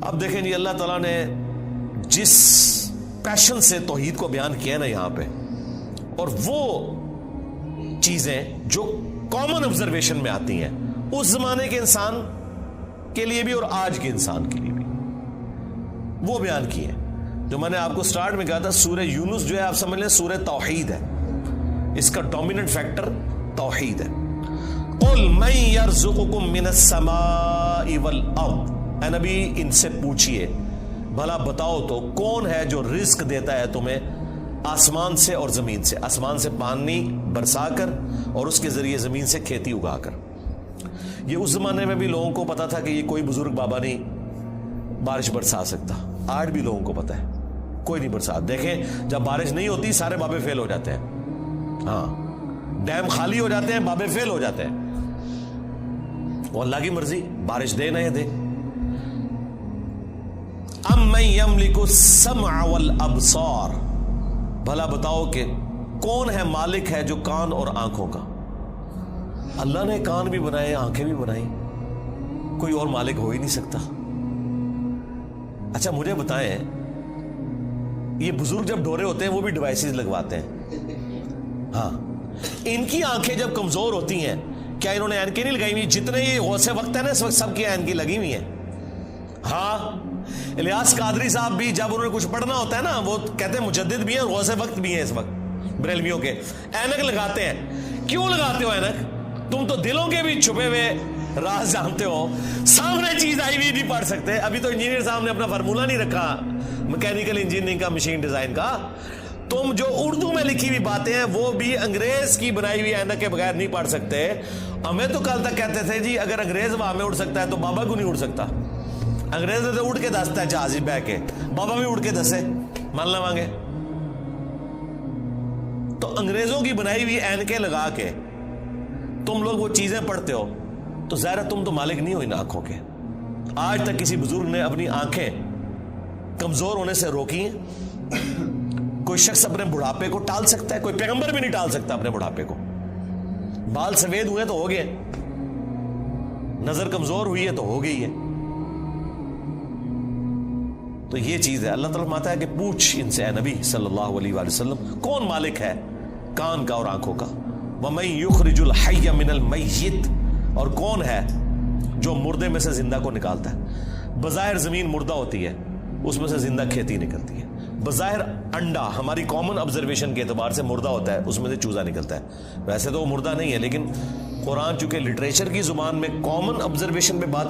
اب دیکھیں جی اللہ تعالیٰ نے جس پیشن سے توحید کو بیان کیا نا یہاں پہ، اور وہ چیزیں جو کامن آبزرویشن میں آتی ہیں اس زمانے کے انسان کے لیے بھی اور آج کے انسان کے لیے بھی، وہ بیان کی ہے۔ جو میں نے آپ کو سٹارٹ میں کہا تھا سورہ یونس جو ہے آپ سمجھ لیں سورہ توحید ہے، اس کا ڈومیننٹ فیکٹر توحید ہے۔ قل من یرزقکم من السماء والارض، اے نبی ان سے پوچھئے بھلا بتاؤ تو کون ہے جو رزق دیتا ہے تمہیں آسمان سے اور زمین سے، آسمان سے پانی برسا کر اور اس کے ذریعے زمین سے کھیتی اگا کر۔ یہ اس زمانے میں بھی لوگوں کو پتا تھا کہ یہ کوئی بزرگ بابا نہیں بارش برسا سکتا، آج بھی لوگوں کو پتا ہے کوئی نہیں برسا۔ دیکھیں جب بارش نہیں ہوتی سارے بابے فیل ہو جاتے ہیں، ہاں ڈیم خالی ہو جاتے ہیں، بابے فیل ہو جاتے ہیں، وہ اللہ کی مرضی بارش دے نہ دے۔ امن یملک السمع والابصار، بھلا بتاؤ کہ کون ہے مالک ہے جو کان اور آنکھوں کا۔ اللہ نے کان بھی بنائے آنکھیں بھی بنائی، کوئی اور مالک ہو ہی نہیں سکتا۔ اچھا مجھے بتائیں یہ بزرگ جب ڈورے ہوتے ہیں وہ بھی ڈیوائسز لگواتے ہیں، ہاں ان کی آنکھیں جب کمزور ہوتی ہیں کیا انہوں نے اینکیں نہیں لگائی ہوئی؟ جتنے یہ غوث وقت ہے نا اس وقت سب کی اینکیں لگی ہوئی ہیں۔ ہاں الیاس قادری صاحب بھی جب انہوں نے کچھ پڑھنا ہوتا ہے نا وہ کہتے ہیں مجدد بھی ہیں اور غوث وقت بھی ہیں اس وقت بریلویوں کے، اینک لگاتے ہیں۔ کیوں لگاتے ہو اینک؟ تم تو دلوں کے بھی چھپے ہوئے راز جانتے ہو، سامنے چیز آئی ہوئی نہیں پڑھ سکتے۔ ابھی تو انجینئر صاحب نے اپنا فارمولہ نہیں رکھا میکینیکل انجینئرنگ کا، مشین ڈیزائن کا۔ تم جو اردو میں لکھی ہوئی باتیں ہیں وہ بھی انگریز کی بنائی ہوئی اینک کے بغیر نہیں پڑھ سکتے۔ ہمیں تو کل تک کہتے تھے جی اگر انگریز وہاں میں اڑ سکتا ہے تو بابا کیوں نہیں اڑ سکتا؟ انگریز نے تو اڑ کے دستا ہے جہاز ہی بہ کے، بابا بھی اڑ کے دسے، مان لواں گے؟ تو انگریزوں کی بنائی ہوئی اینکیں لگا کے تم لوگ وہ چیزیں پڑھتے ہو تو ظاہر تم تو مالک نہیں ہو ان آنکھوں کے۔ آج تک کسی بزرگ نے اپنی آنکھیں کمزور ہونے سے روکی ہیں؟ کوئی شخص اپنے بڑھاپے کو ٹال سکتا ہے؟ کوئی پیغمبر بھی نہیں ٹال سکتا اپنے بڑھاپے کو۔ بال سفید ہوئے تو ہو گئے، نظر کمزور ہوئی ہے تو ہو گئی ہے۔ تو یہ چیز ہے، اللہ تعالیٰ فرماتا ہے کہ پوچھ ان سے اے نبی صلی اللہ علیہ وآلہ وسلم کون مالک ہے کان کا اور آنکھوں کا۔ وَمَن يُخْرِجُ الْحَيَّ مِنَ الْمَيِّتِ، اور کون ہے جو مردے میں سے زندہ کو نکالتا ہے۔ بظاہر زمین مردہ ہوتی ہے اس میں سے زندہ کھیتی نکلتی ہے، بظاہر انڈا ہماری کامن آبزرویشن کے اعتبار سے مردہ ہوتا ہے اس میں سے چوزا نکلتا ہے، ویسے تو وہ مردہ نہیں ہے لیکن قرآن چونکہ لٹریچر کی زبان میں کامن آبزرویشن پہ بات